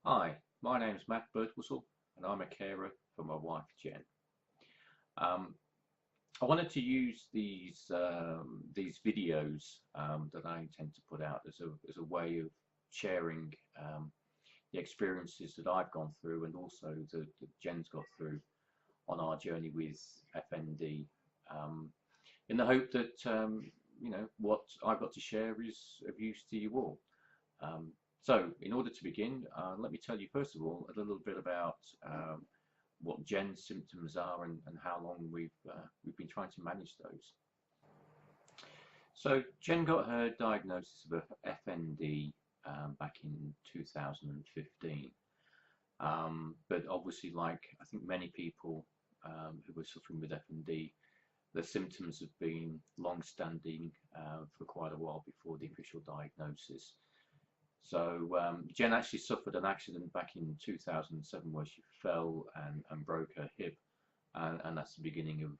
Hi, my name is Matt Birtwistle and I'm a carer for my wife Jen. Um, I wanted to use these videos that I intend to put out as a way of sharing the experiences that I've gone through and also that Jen's got through on our journey with FND, in the hope that what I've got to share is of use to you all. So, in order to begin, let me tell you first of all a little bit about what Jen's symptoms are and how long we've been trying to manage those. So, Jen got her diagnosis of FND back in 2015. But obviously, like I think many people who were suffering with FND, the symptoms have been long-standing for quite a while before the official diagnosis. So Jen actually suffered an accident back in 2007 where she fell and broke her hip, and that's the beginning of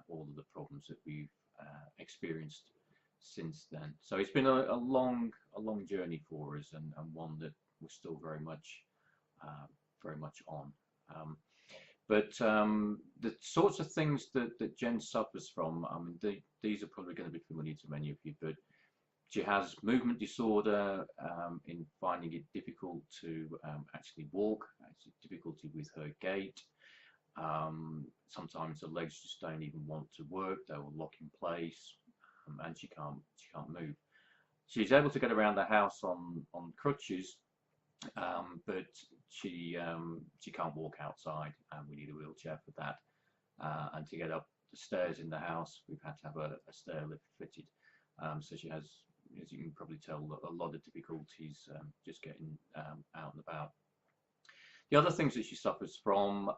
all of the problems that we've experienced since then. So it's been a long journey for us, and one that we're still very much on. Um, but the sorts of things that Jen suffers from, I mean, these are probably going to be familiar to many of you, but she has movement disorder in finding it difficult to actually walk, actually difficulty with her gait. Sometimes her legs just don't even want to work; they will lock in place, and she can't move. She's able to get around the house on crutches, but she can't walk outside, and we need a wheelchair for that. And to get up the stairs in the house, we've had to have a stair lift fitted. So she has, as you can probably tell, a lot of difficulties just getting out and about. The other things that she suffers from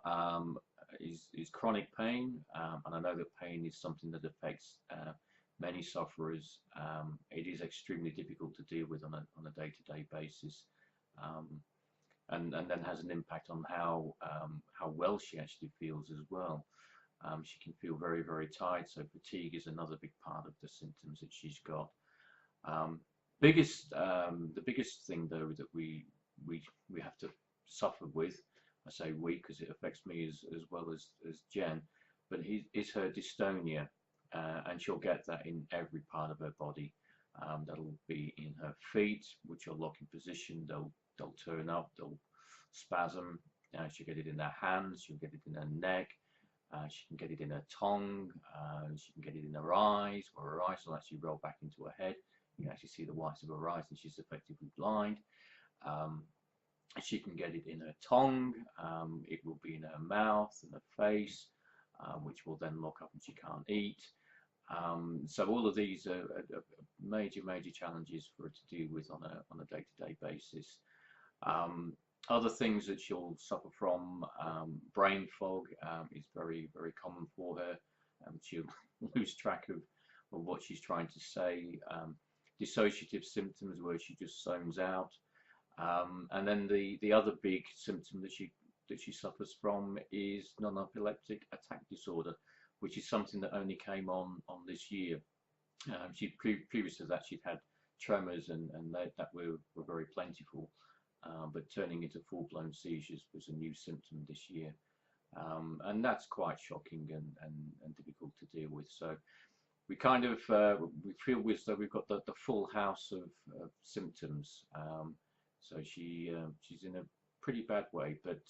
is chronic pain, and I know that pain is something that affects many sufferers. It is extremely difficult to deal with on a day-to-day basis, um, and then has an impact on how well she actually feels as well. She can feel very tired, so fatigue is another big part of the symptoms that she's got. Um, the biggest thing though that we have to suffer with, I say we because it affects me as well as Jen, but is her dystonia, and she'll get that in every part of her body. That'll be in her feet, which are lock in position. They'll turn up, they'll spasm. She'll get it in her hands, she'll get it in her neck. She can get it in her tongue, she can get it in her eyes, or her eyes will actually roll back into her head. You can actually see the whites of her eyes, and she's effectively blind. Um, she can get it in her tongue, it will be in her mouth and her face, which will then lock up and she can't eat. So all of these are major challenges for her to deal with on a day-to-day basis. Um, Other things that she'll suffer from, brain fog is very common for her. She'll lose track of what she's trying to say. Dissociative symptoms where she just zones out. And then the other big symptom that she suffers from is non-epileptic attack disorder, which is something that only came on this year. She previous to that she'd had tremors and that were very plentiful, but turning into full-blown seizures was a new symptom this year, and that's quite shocking and difficult to deal with. So we kind of we feel as though we've got the full house of symptoms. So she's in a pretty bad way, but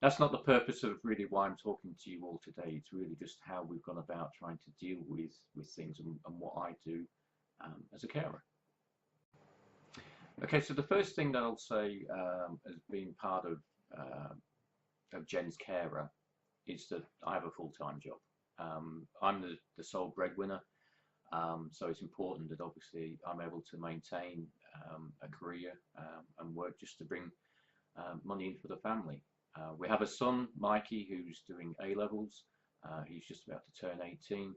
that's not the purpose of really why I'm talking to you all today. It's really just how we've gone about trying to deal with things and what I do as a carer. Okay, so the first thing that I'll say as being part of Jen's carer is that I have a full-time job. I'm the sole breadwinner, so it's important that obviously I'm able to maintain a career and work just to bring money in for the family. We have a son, Mikey, who's doing A-levels. He's just about to turn 18,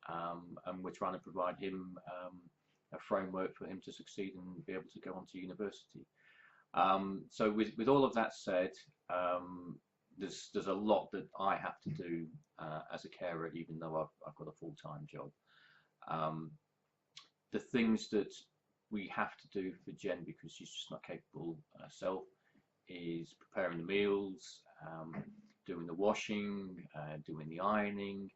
and we're trying to provide him a framework for him to succeed and be able to go on to university. So with all of that said, there's a lot that I have to do as a carer, even though I've got a full-time job. Um, the things that we have to do for Jen, because she's just not capable herself, is preparing the meals, doing the washing, doing the ironing.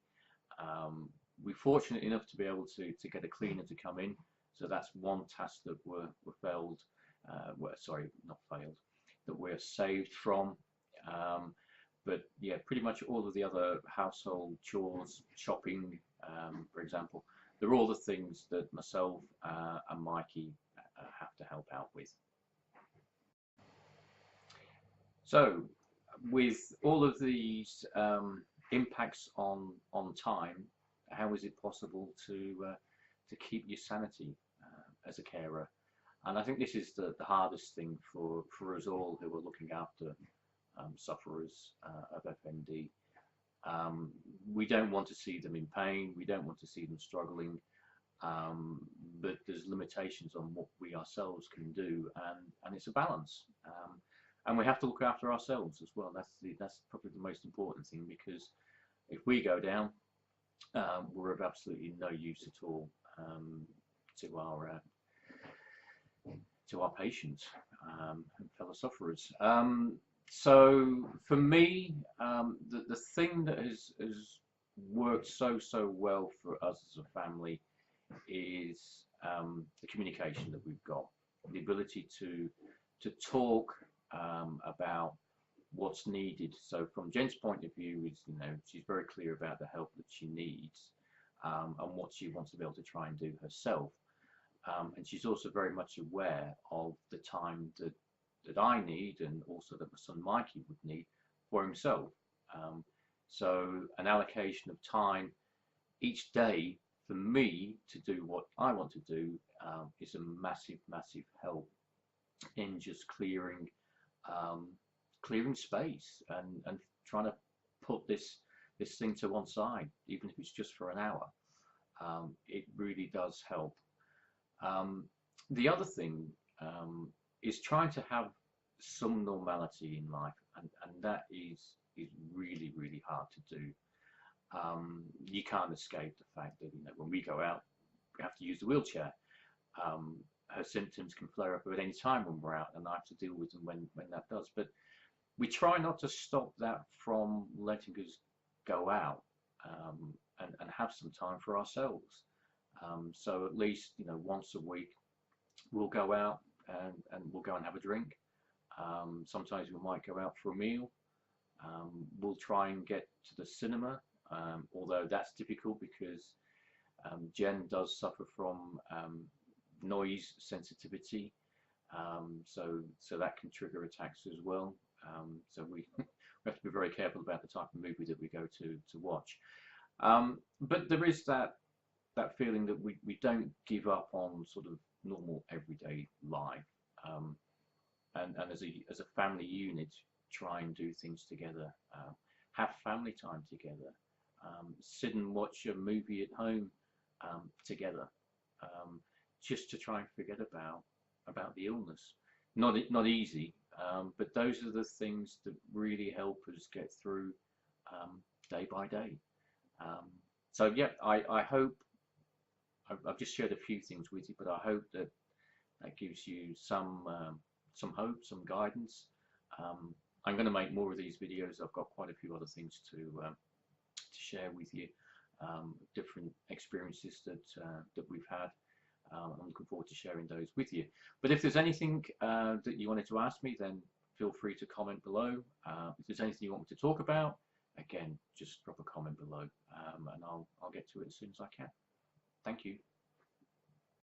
We're fortunate enough to be able to get a cleaner to come in, so that's one task that were failed, sorry, not failed, that we're saved from. But yeah, pretty much all of the other household chores, shopping, for example, they're all the things that myself and Mikey have to help out with. So, with all of these impacts on time, how is it possible to keep your sanity as a carer? And I think this is the hardest thing for us all who are looking after sufferers of FND. We don't want to see them in pain, we don't want to see them struggling, but there's limitations on what we ourselves can do, and it's a balance. And we have to look after ourselves as well. That's probably the most important thing, because if we go down, we're of absolutely no use at all to our patients and fellow sufferers. So for me, the thing that has worked so well for us as a family is the communication that we've got, the ability to talk about what's needed. So from Jen's point of view, is, you know, she's very clear about the help that she needs and what she wants to be able to try and do herself. And she's also very much aware of the time that I need, and also that my son Mikey would need for himself. So an allocation of time each day for me to do what I want to do is a massive help in just clearing space and trying to put this thing to one side, even if it's just for an hour. It really does help. The other thing is trying to have some normality in life, and that is really hard to do. You can't escape the fact that, you know, when we go out, we have to use the wheelchair. Her symptoms can flare up at any time when we're out, and I have to deal with them when that does. But we try not to stop that from letting us go out and have some time for ourselves. So at least, you know, once a week we'll go out and we'll go and have a drink. Sometimes we might go out for a meal. We'll try and get to the cinema, although that's difficult because Jen does suffer from noise sensitivity, so that can trigger attacks as well. So we have to be very careful about the type of movie that we go to watch. But there is that feeling that we don't give up on sort of normal everyday life, and as a family unit, try and do things together, have family time together, sit and watch a movie at home together, just to try and forget about the illness. Not easy, but those are the things that really help us get through day by day. So yeah, I hope I've just shared a few things with you, but I hope that gives you some hope, some guidance. I'm going to make more of these videos. I've got quite a few other things to share with you, different experiences that we've had. I'm looking forward to sharing those with you. But if there's anything that you wanted to ask me, then feel free to comment below. If there's anything you want me to talk about, again, just drop a comment below, and I'll get to it as soon as I can. Thank you.